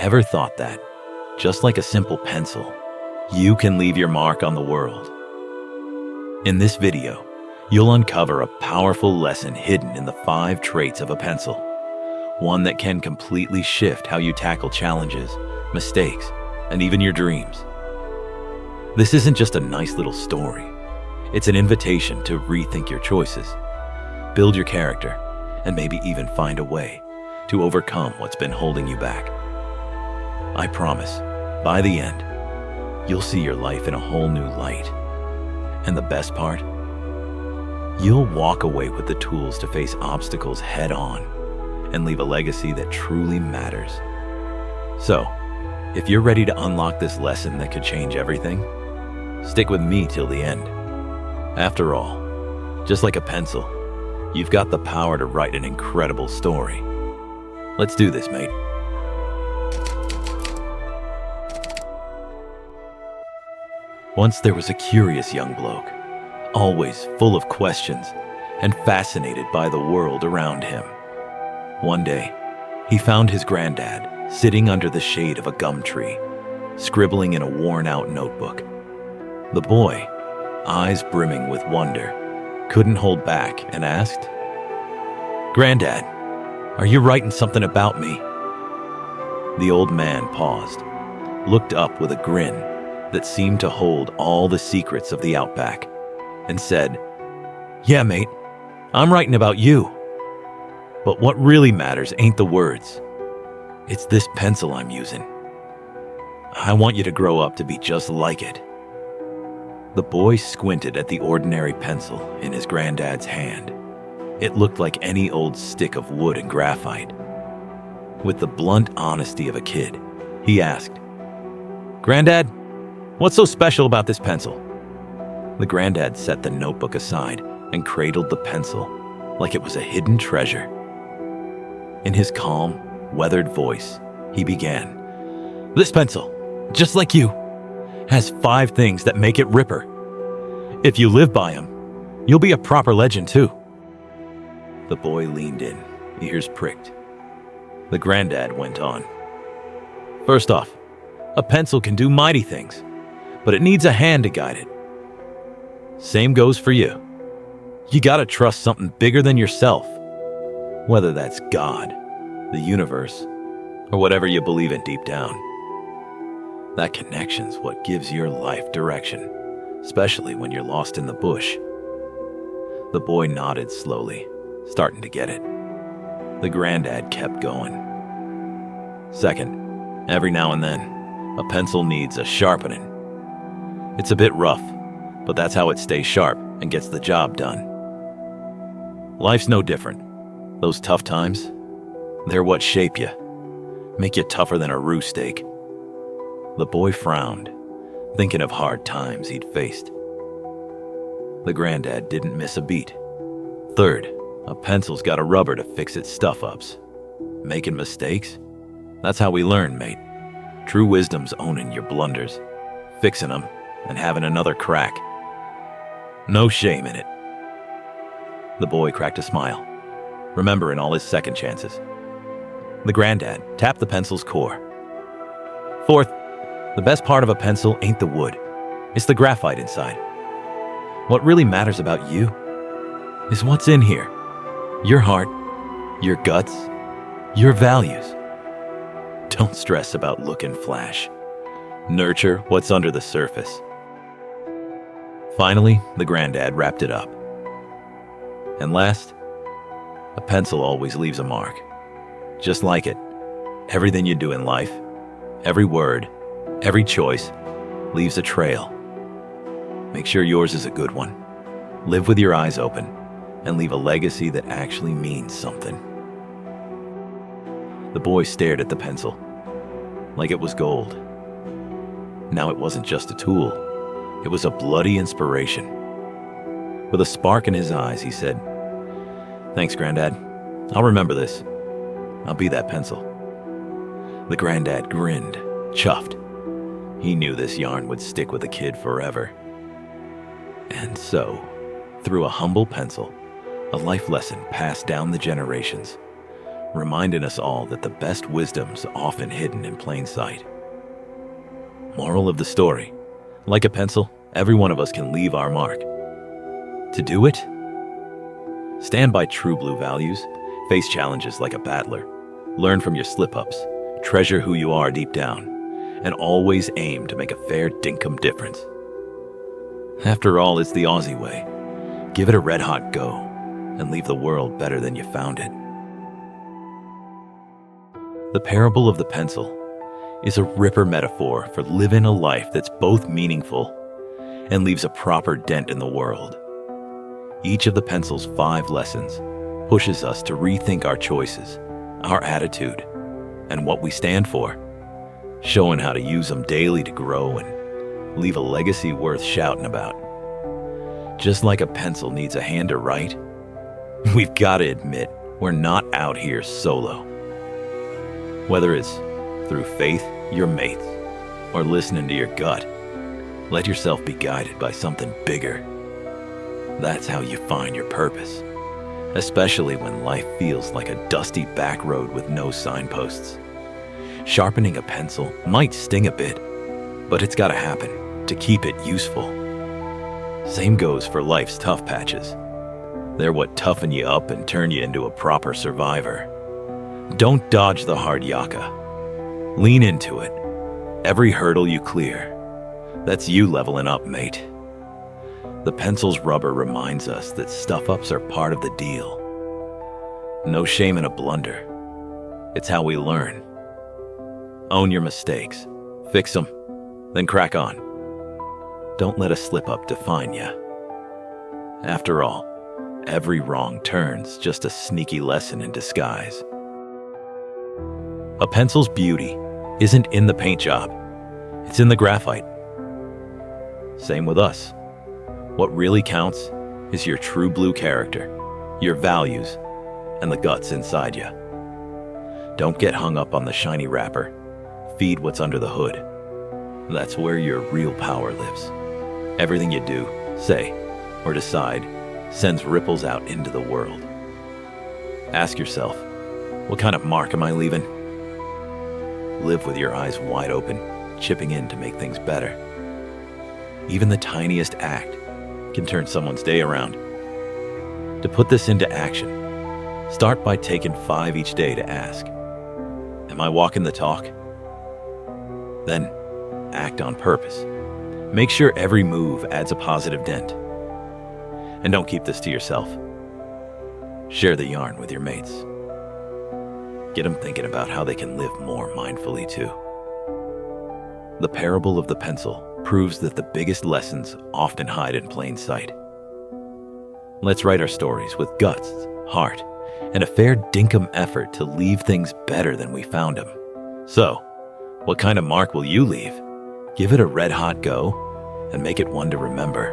Ever thought that, just like a simple pencil, you can leave your mark on the world? In this video, you'll uncover a powerful lesson hidden in the 5 traits of a pencil, one that can completely shift how you tackle challenges, mistakes, and even your dreams. This isn't just a nice little story. It's an invitation to rethink your choices, build your character, and maybe even find a way to overcome what's been holding you back. I promise, by the end, you'll see your life in a whole new light. And the best part? You'll walk away with the tools to face obstacles head on and leave a legacy that truly matters. So, if you're ready to unlock this lesson that could change everything, stick with me till the end. After all, just like a pencil, you've got the power to write an incredible story. Let's do this, mate. Once there was a curious young bloke, always full of questions and fascinated by the world around him. One day, he found his granddad sitting under the shade of a gum tree, scribbling in a worn-out notebook. The boy, eyes brimming with wonder, couldn't hold back and asked, "Granddad, are you writing something about me?" The old man paused, looked up with a grin that seemed to hold all the secrets of the outback, and said, "Yeah, mate, I'm writing about you. But what really matters ain't the words. It's this pencil I'm using. I want you to grow up to be just like it." The boy squinted at the ordinary pencil in his granddad's hand. It looked like any old stick of wood and graphite. With the blunt honesty of a kid, he asked, "Granddad, what's so special about this pencil?" The granddad set the notebook aside and cradled the pencil like it was a hidden treasure. In his calm, weathered voice, he began, "This pencil, just like you, has 5 things that make it ripper. If you live by them, you'll be a proper legend too." The boy leaned in, ears pricked. The granddad went on, "First off, a pencil can do mighty things, but it needs a hand to guide it. Same goes for you. You gotta trust something bigger than yourself, whether that's God, the universe, or whatever you believe in deep down. That connection's what gives your life direction, especially when you're lost in the bush." The boy nodded slowly, starting to get it. The granddad kept going. "Second, every now and then, a pencil needs a sharpening. It's a bit rough, but that's how it stays sharp and gets the job done. Life's no different. Those tough times, they're what shape you, make you tougher than a roo steak." The boy frowned, thinking of hard times he'd faced. The granddad didn't miss a beat. "Third, a pencil's got a rubber to fix its stuff-ups. Making mistakes? That's how we learn, mate. True wisdom's owning your blunders, fixing them, and having another crack. No shame in it." The boy cracked a smile, remembering all his second chances. The granddad tapped the pencil's core. "Fourth, the best part of a pencil ain't the wood, it's the graphite inside. What really matters about you is what's in here. Your heart, your guts, your values. Don't stress about look and flash. Nurture what's under the surface." Finally, the granddad wrapped it up. And last, a pencil always leaves a mark. Just like it, everything you do in life, every word, every choice, leaves a trail. Make sure yours is a good one. Live with your eyes open and leave a legacy that actually means something. The boy stared at the pencil, like it was gold. Now it wasn't just a tool, it was a bloody inspiration. With a spark in his eyes, he said, "Thanks, Granddad. I'll remember this. I'll be that pencil." The granddad grinned, chuffed. He knew this yarn would stick with the kid forever. And so, through a humble pencil, a life lesson passed down the generations, reminding us all that the best wisdom's often hidden in plain sight. Moral of the story: like a pencil, every one of us can leave our mark. To do it, stand by true blue values, face challenges like a battler, learn from your slip-ups, treasure who you are deep down, and always aim to make a fair dinkum difference. After all, it's the Aussie way. Give it a red-hot go and leave the world better than you found it. The parable of the pencil is a ripper metaphor for living a life that's both meaningful and leaves a proper dent in the world. Each of the pencil's 5 lessons pushes us to rethink our choices, our attitude, and what we stand for, showing how to use them daily to grow and leave a legacy worth shouting about. Just like a pencil needs a hand to write, we've got to admit we're not out here solo. Whether it's through faith, your mates, or listening to your gut, let yourself be guided by something bigger. That's how you find your purpose, especially when life feels like a dusty back road with no signposts. Sharpening a pencil might sting a bit, but it's got to happen to keep it useful. Same goes for life's tough patches. They're what toughen you up and turn you into a proper survivor. Don't dodge the hard yakka. Lean into it. Every hurdle you clear, that's you leveling up, mate. The pencil's rubber reminds us that stuff-ups are part of the deal. No shame in a blunder. It's how we learn. Own your mistakes, fix them, then crack on. Don't let a slip-up define you. After all, every wrong turn's just a sneaky lesson in disguise. A pencil's beauty isn't in the paint job, it's in the graphite. Same with us. What really counts is your true blue character, your values, and the guts inside you. Don't get hung up on the shiny wrapper. Feed what's under the hood. That's where your real power lives. Everything you do, say, or decide sends ripples out into the world. Ask yourself, what kind of mark am I leaving? Live with your eyes wide open, chipping in to make things better. Even the tiniest act can turn someone's day around. To put this into action, start by taking 5 each day to ask, am I walking the talk? Then act on purpose. Make sure every move adds a positive dent. And don't keep this to yourself. Share the yarn with your mates. Get them thinking about how they can live more mindfully too. The parable of the pencil proves that the biggest lessons often hide in plain sight. Let's write our stories with guts, heart, and a fair dinkum effort to leave things better than we found them. So, what kind of mark will you leave? Give it a red-hot go and make it one to remember.